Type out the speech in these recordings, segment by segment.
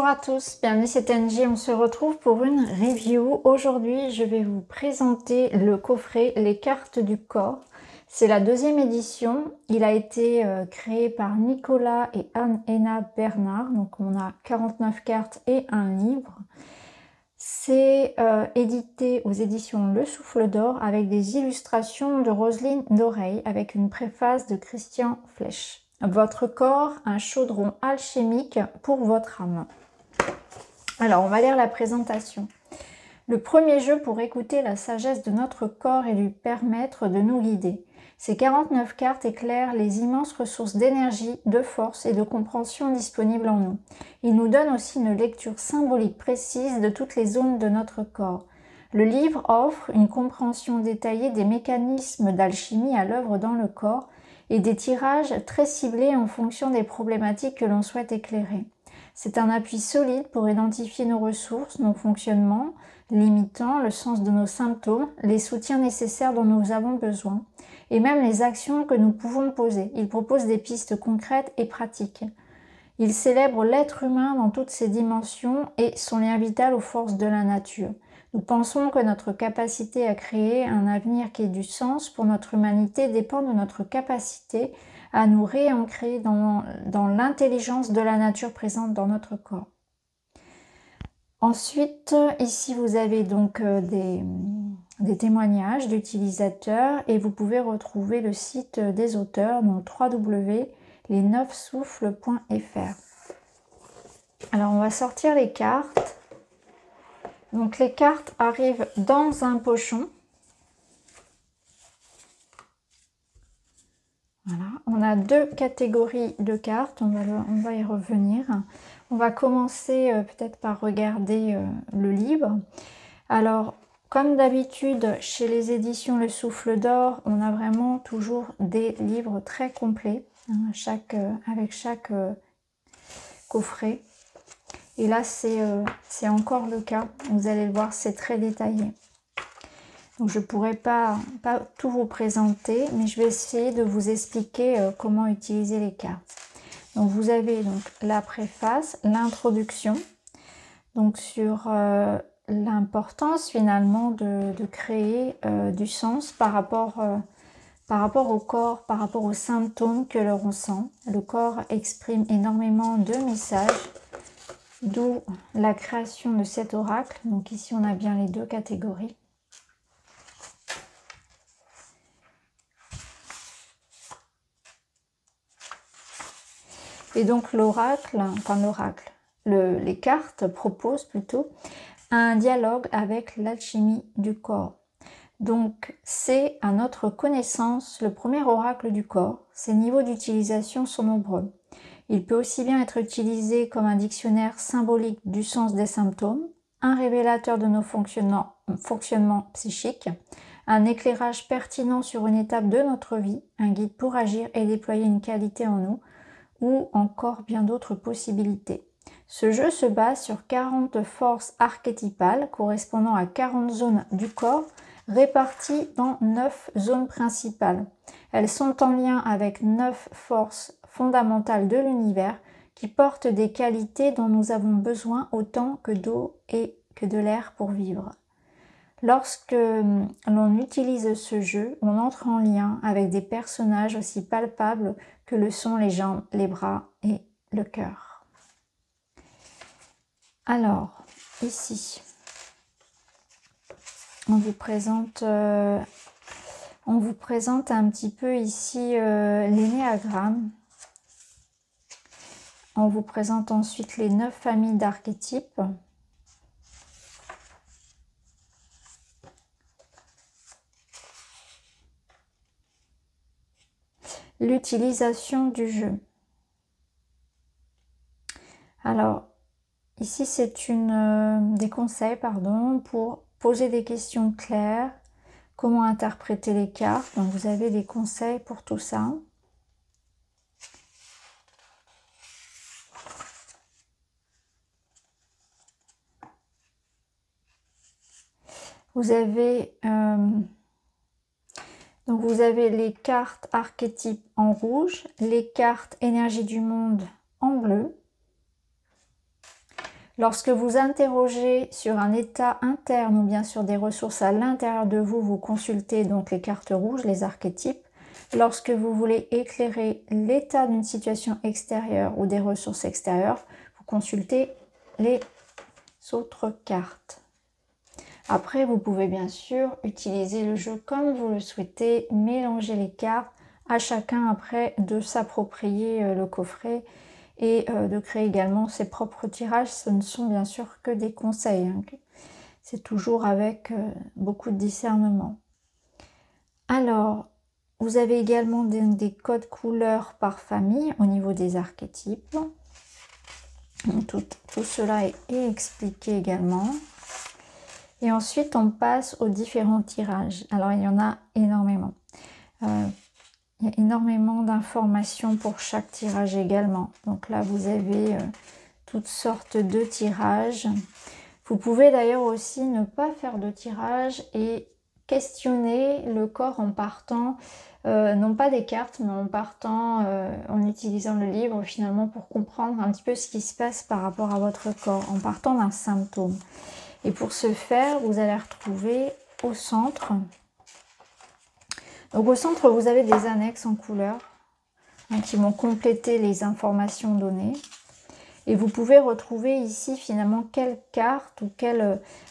Bonjour à tous, bienvenue, c'est Angie, on se retrouve pour une review. Aujourd'hui, je vais vous présenter le coffret Les cartes du corps. C'est la deuxième édition, il a été créé par Nicolas et Anne-Héna Bernard, donc on a 49 cartes et un livre. C'est édité aux éditions Le Souffle d'Or avec des illustrations de Roselyne Doreil avec une préface de Christian Flech. Votre corps, un chaudron alchimique pour votre âme. Alors, on va lire la présentation. Le premier jeu pour écouter la sagesse de notre corps et lui permettre de nous guider. Ces 49 cartes éclairent les immenses ressources d'énergie, de force et de compréhension disponibles en nous. Ils nous donnent aussi une lecture symbolique précise de toutes les zones de notre corps. Le livre offre une compréhension détaillée des mécanismes d'alchimie à l'œuvre dans le corps et des tirages très ciblés en fonction des problématiques que l'on souhaite éclairer. C'est un appui solide pour identifier nos ressources, nos fonctionnements limitants, le sens de nos symptômes, les soutiens nécessaires dont nous avons besoin, et même les actions que nous pouvons poser. Il propose des pistes concrètes et pratiques. Il célèbre l'être humain dans toutes ses dimensions et son lien vital aux forces de la nature. Nous pensons que notre capacité à créer un avenir qui ait du sens pour notre humanité dépend de notre capacité à nous réancrer dans l'intelligence de la nature présente dans notre corps. Ensuite, ici vous avez donc des témoignages d'utilisateurs et vous pouvez retrouver le site des auteurs, donc www.les9souffles.fr. Alors on va sortir les cartes. Donc les cartes arrivent dans un pochon. Voilà, on a deux catégories de cartes, on va y revenir. On va commencer peut-être par regarder le livre. Alors, comme d'habitude, chez les éditions Le Souffle d'Or, on a vraiment toujours des livres très complets, hein, avec chaque coffret. Et là, c'est encore le cas. Vous allez le voir, c'est très détaillé. Donc, je ne pourrai pas tout vous présenter, mais je vais essayer de vous expliquer comment utiliser les cartes. Donc, vous avez donc la préface, l'introduction, donc sur l'importance finalement de créer du sens par rapport au corps, par rapport aux symptômes que l'on ressent. Le corps exprime énormément de messages, d'où la création de cet oracle. Donc ici, on a bien les deux catégories. Et donc les cartes proposent plutôt un dialogue avec l'alchimie du corps. Donc c'est à notre connaissance le premier oracle du corps. Ses niveaux d'utilisation sont nombreux. Il peut aussi bien être utilisé comme un dictionnaire symbolique du sens des symptômes, un révélateur de nos fonctionnements psychiques, un éclairage pertinent sur une étape de notre vie, un guide pour agir et déployer une qualité en nous, ou encore bien d'autres possibilités. Ce jeu se base sur 40 forces archétypales correspondant à 40 zones du corps réparties dans 9 zones principales. Elles sont en lien avec 9 forces fondamentales de l'univers qui portent des qualités dont nous avons besoin autant que d'eau et que de l'air pour vivre. Lorsque l'on utilise ce jeu, on entre en lien avec des personnages aussi palpables que le sont les jambes, les bras et le cœur. Alors, ici, on vous présente un petit peu ici l'énéagramme. On vous présente ensuite les 9 familles d'archétypes. L'utilisation du jeu. Alors, ici c'est des conseils pour poser des questions claires, comment interpréter les cartes. Donc vous avez des conseils pour tout ça. Vous avez les cartes archétypes en rouge, les cartes énergie du monde en bleu, Lorsque vous interrogez sur un état interne ou bien sur des ressources à l'intérieur de vous, vous consultez donc les cartes rouges, les archétypes. Lorsque vous voulez éclairer l'état d'une situation extérieure ou des ressources extérieures, vous consultez les autres cartes. Après, vous pouvez bien sûr utiliser le jeu comme vous le souhaitez, mélanger les cartes, à chacun après de s'approprier le coffret et de créer également ses propres tirages. Ce ne sont bien sûr que des conseils, hein. C'est toujours avec beaucoup de discernement. Alors, vous avez également des codes couleurs par famille au niveau des archétypes. Tout cela est expliqué également. Et ensuite, on passe aux différents tirages. Alors, il y en a énormément. Il y a énormément d'informations pour chaque tirage également. Donc là, vous avez toutes sortes de tirages. Vous pouvez d'ailleurs aussi ne pas faire de tirage et questionner le corps en partant, non pas des cartes, mais en partant, en utilisant le livre finalement pour comprendre un petit peu ce qui se passe par rapport à votre corps, en partant d'un symptôme. Et pour ce faire, vous allez retrouver au centre. Donc au centre, vous avez des annexes en couleur hein, qui vont compléter les informations données. Et vous pouvez retrouver ici finalement quelle carte ou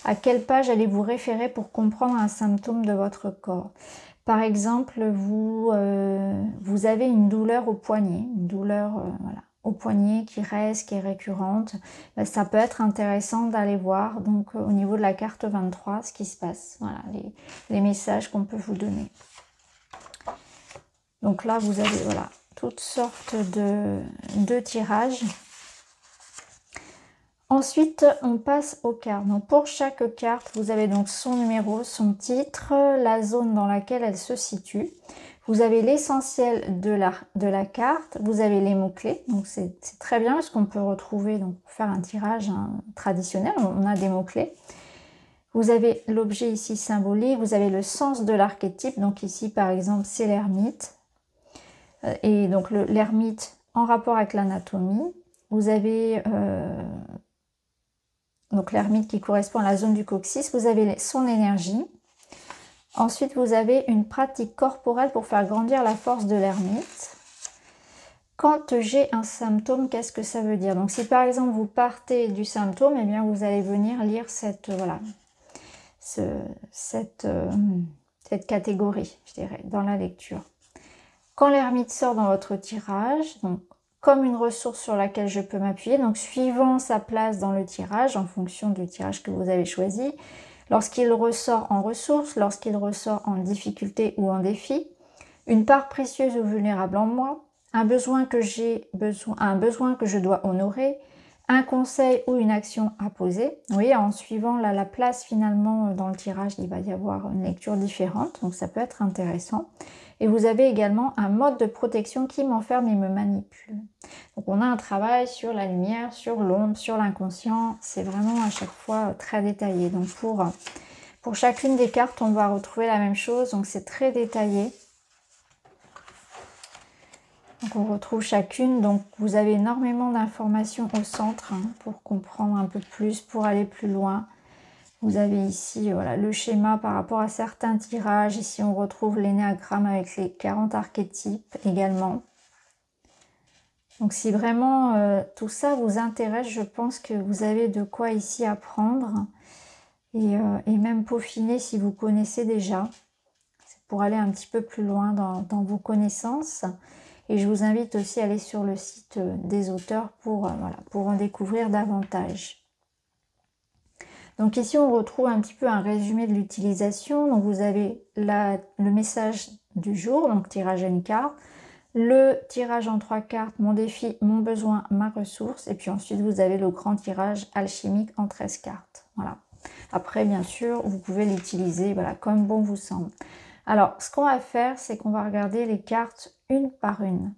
à quelle page allez-vous référer pour comprendre un symptôme de votre corps. Par exemple, vous avez une douleur au poignet, une douleur voilà, au poignet qui reste, qui est récurrente. Ben, ça peut être intéressant d'aller voir donc au niveau de la carte 23 ce qui se passe, voilà, les messages qu'on peut vous donner. Donc là, vous avez voilà, toutes sortes de tirages. Ensuite, on passe aux cartes. Donc pour chaque carte, vous avez donc son numéro, son titre, la zone dans laquelle elle se situe. Vous avez l'essentiel de la carte, vous avez les mots-clés. Donc c'est très bien parce qu'on peut retrouver, donc pour faire un tirage traditionnel, on a des mots-clés. Vous avez l'objet ici symbolique, vous avez le sens de l'archétype. Donc ici, par exemple, c'est l'ermite. Et donc l'ermite en rapport avec l'anatomie. Vous avez donc l'ermite qui correspond à la zone du coccyx. Vous avez son énergie. Ensuite, vous avez une pratique corporelle pour faire grandir la force de l'ermite. Quand j'ai un symptôme, qu'est-ce que ça veut dire? Donc si par exemple vous partez du symptôme, eh bien vous allez venir lire cette catégorie, je dirais, dans la lecture. Quand l'ermite sort dans votre tirage, donc comme une ressource sur laquelle je peux m'appuyer, donc suivant sa place dans le tirage, en fonction du tirage que vous avez choisi, lorsqu'il ressort en ressource, lorsqu'il ressort en difficulté ou en défi, une part précieuse ou vulnérable en moi, un besoin que je dois honorer, un conseil ou une action à poser. Vous voyez, en suivant la place finalement dans le tirage, il va y avoir une lecture différente, donc ça peut être intéressant. Et vous avez également un mode de protection qui m'enferme et me manipule. Donc on a un travail sur la lumière, sur l'ombre, sur l'inconscient. C'est vraiment à chaque fois très détaillé. Donc pour chacune des cartes, on va retrouver la même chose. Donc c'est très détaillé. Donc on retrouve chacune. Donc vous avez énormément d'informations au centre hein, pour comprendre un peu plus, pour aller plus loin. Vous avez ici voilà, le schéma par rapport à certains tirages. Ici, on retrouve l'énéagramme avec les 40 archétypes également. Donc, si vraiment tout ça vous intéresse, je pense que vous avez de quoi ici apprendre et même peaufiner si vous connaissez déjà. C'est pour aller un petit peu plus loin dans vos connaissances. Et je vous invite aussi à aller sur le site des auteurs pour en découvrir davantage. Donc ici, on retrouve un petit peu un résumé de l'utilisation. Donc vous avez le message du jour, donc tirage à une carte, le tirage en 3 cartes, mon défi, mon besoin, ma ressource, et puis ensuite vous avez le grand tirage alchimique en 13 cartes. Voilà. Après, bien sûr, vous pouvez l'utiliser voilà, comme bon vous semble. Alors, ce qu'on va faire, c'est qu'on va regarder les cartes une par une.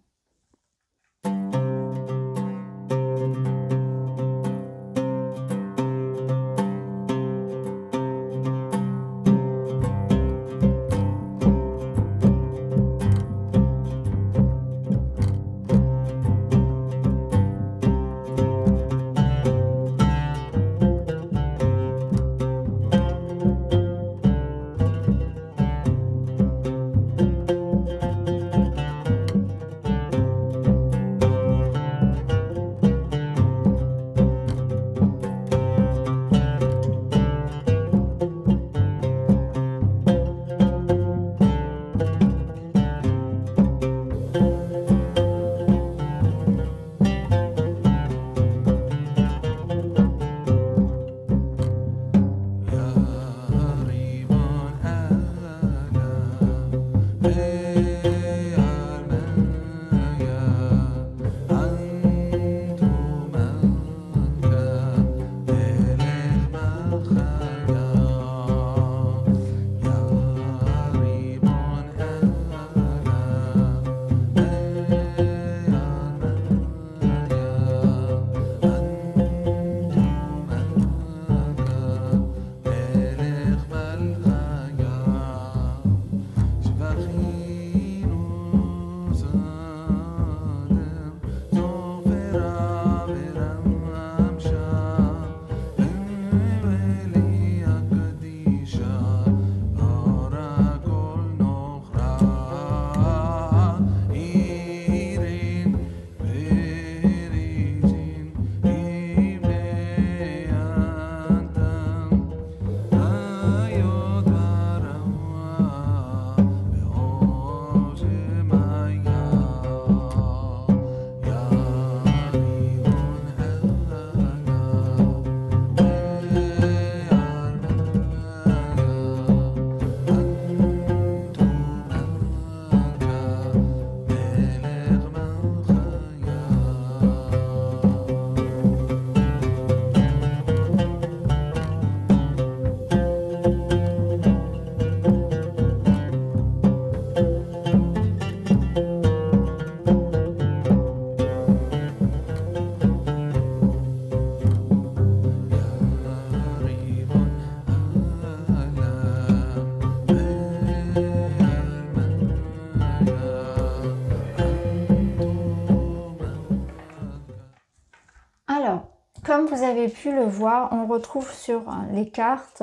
avez pu le voir, on retrouve sur les cartes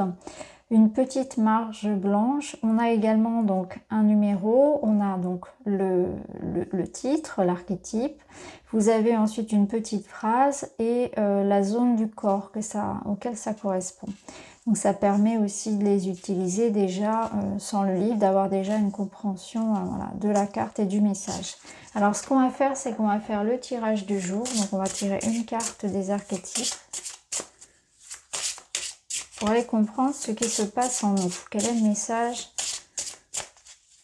une petite marge blanche. On a également donc un numéro, on a donc le titre, l'archétype. Vous avez ensuite une petite phrase et la zone du corps auquel ça correspond. Donc ça permet aussi de les utiliser déjà sans le livre, d'avoir déjà une compréhension voilà, de la carte et du message. Alors ce qu'on va faire, c'est qu'on va faire le tirage du jour. Donc on va tirer une carte des archétypes pour aller comprendre ce qui se passe en nous. Quel est le message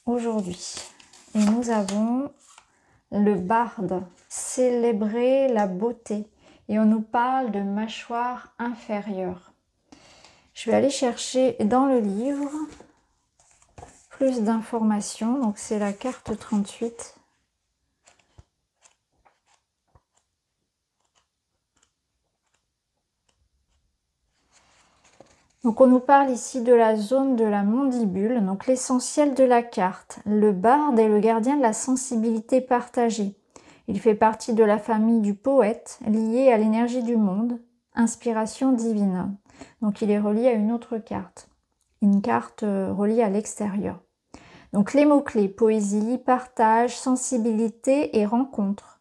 aujourd'hui? Et nous avons le barde, célébrer la beauté. Et on nous parle de mâchoire inférieure. Je vais aller chercher dans le livre plus d'informations. Donc c'est la carte 38. Donc on nous parle ici de la zone de la mandibule, donc l'essentiel de la carte. Le barde est le gardien de la sensibilité partagée. Il fait partie de la famille du poète, lié à l'énergie du monde, inspiration divine. Donc il est relié à une autre carte, une carte reliée à l'extérieur. Donc les mots-clés, poésie, partage, sensibilité et rencontre.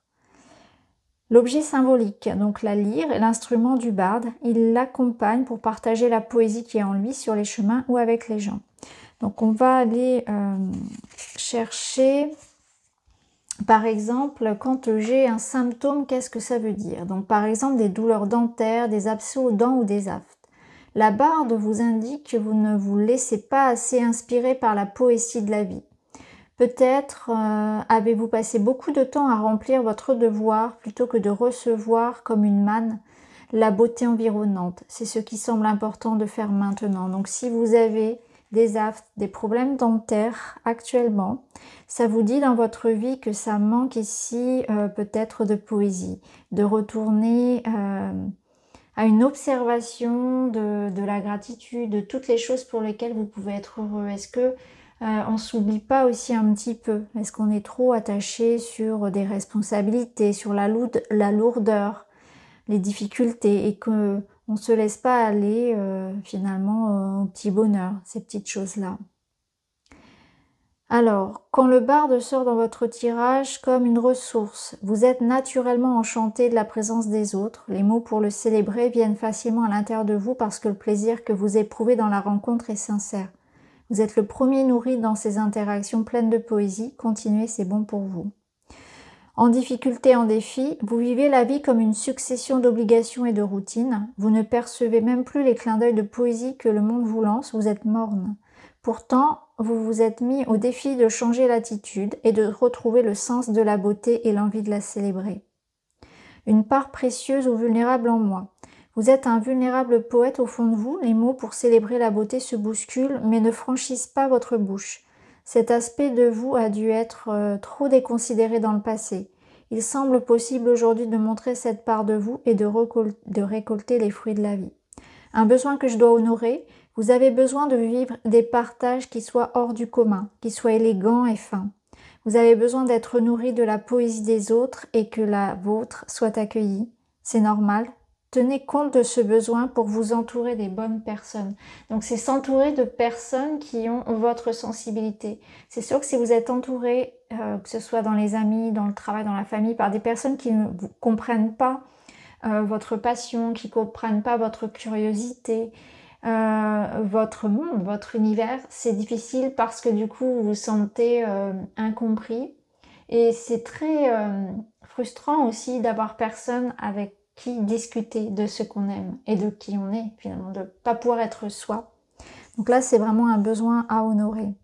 L'objet symbolique, donc la lyre, est l'instrument du barde. Il l'accompagne pour partager la poésie qui est en lui sur les chemins ou avec les gens. Donc on va aller chercher, par exemple, quand j'ai un symptôme, qu'est-ce que ça veut dire? Donc par exemple des douleurs dentaires, des abcès aux dents ou des aftes. La barde vous indique que vous ne vous laissez pas assez inspirer par la poésie de la vie. Peut-être avez-vous passé beaucoup de temps à remplir votre devoir plutôt que de recevoir comme une manne la beauté environnante. C'est ce qui semble important de faire maintenant. Donc si vous avez des aftes, des problèmes dentaires actuellement, ça vous dit dans votre vie que ça manque ici peut-être de poésie, de retourner à une observation de la gratitude, de toutes les choses pour lesquelles vous pouvez être heureux. Est-ce que on s'oublie pas aussi un petit peu? Est-ce qu'on est trop attaché sur des responsabilités, sur la lourdeur, les difficultés et qu'on ne se laisse pas aller finalement au petit bonheur, ces petites choses-là? Alors, quand le barde sort dans votre tirage comme une ressource, vous êtes naturellement enchanté de la présence des autres. Les mots pour le célébrer viennent facilement à l'intérieur de vous parce que le plaisir que vous éprouvez dans la rencontre est sincère. Vous êtes le premier nourri dans ces interactions pleines de poésie. Continuez, c'est bon pour vous. En difficulté, en défi, vous vivez la vie comme une succession d'obligations et de routines. Vous ne percevez même plus les clins d'œil de poésie que le monde vous lance. Vous êtes morne. Pourtant, vous vous êtes mis au défi de changer l'attitude et de retrouver le sens de la beauté et l'envie de la célébrer. Une part précieuse ou vulnérable en moi. Vous êtes un vulnérable poète au fond de vous, les mots pour célébrer la beauté se bousculent mais ne franchissent pas votre bouche. Cet aspect de vous a dû être trop déconsidéré dans le passé. Il semble possible aujourd'hui de montrer cette part de vous et de récolter les fruits de la vie. Un besoin que je dois honorer, vous avez besoin de vivre des partages qui soient hors du commun, qui soient élégants et fins. Vous avez besoin d'être nourri de la poésie des autres et que la vôtre soit accueillie. C'est normal. Tenez compte de ce besoin pour vous entourer des bonnes personnes. Donc c'est s'entourer de personnes qui ont votre sensibilité. C'est sûr que si vous êtes entouré, que ce soit dans les amis, dans le travail, dans la famille, par des personnes qui ne vous comprennent pas votre passion, qui ne comprennent pas votre curiosité, votre monde, votre univers, c'est difficile parce que du coup vous vous sentez incompris. Et c'est très frustrant aussi d'avoir personne avec qui discuter de ce qu'on aime et de qui on est finalement, de ne pas pouvoir être soi. Donc là, c'est vraiment un besoin à honorer.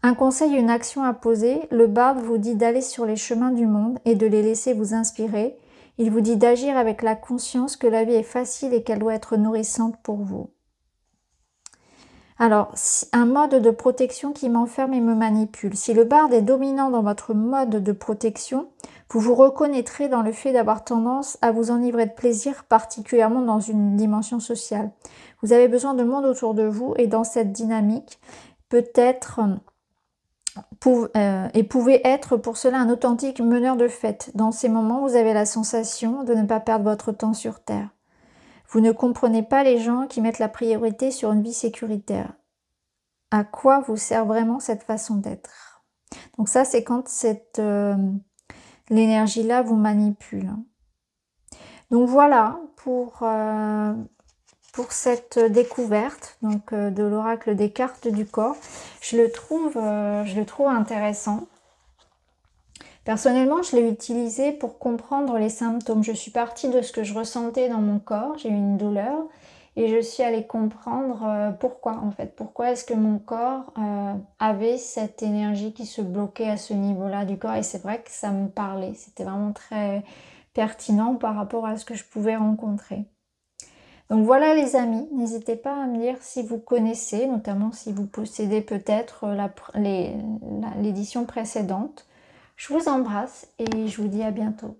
Un conseil, une action à poser, le barde vous dit d'aller sur les chemins du monde et de les laisser vous inspirer. Il vous dit d'agir avec la conscience que la vie est facile et qu'elle doit être nourrissante pour vous. Alors, un mode de protection qui m'enferme et me manipule. Si le barde est dominant dans votre mode de protection, vous vous reconnaîtrez dans le fait d'avoir tendance à vous enivrer de plaisir, particulièrement dans une dimension sociale. Vous avez besoin de monde autour de vous et dans cette dynamique, peut-être et pouvez être pour cela un authentique meneur de fête. Dans ces moments, vous avez la sensation de ne pas perdre votre temps sur Terre. Vous ne comprenez pas les gens qui mettent la priorité sur une vie sécuritaire. À quoi vous sert vraiment cette façon d'être? Donc ça, c'est quand l'énergie-là vous manipule. Donc voilà pour cette découverte donc, de l'oracle des cartes du corps. Je le trouve intéressant. Personnellement, je l'ai utilisé pour comprendre les symptômes. Je suis partie de ce que je ressentais dans mon corps. J'ai eu une douleur et je suis allée comprendre pourquoi en fait. Pourquoi est-ce que mon corps avait cette énergie qui se bloquait à ce niveau-là du corps. Et c'est vrai que ça me parlait. C'était vraiment très pertinent par rapport à ce que je pouvais rencontrer. Donc voilà les amis, n'hésitez pas à me dire si vous connaissez, notamment si vous possédez peut-être l'édition précédente. Je vous embrasse et je vous dis à bientôt.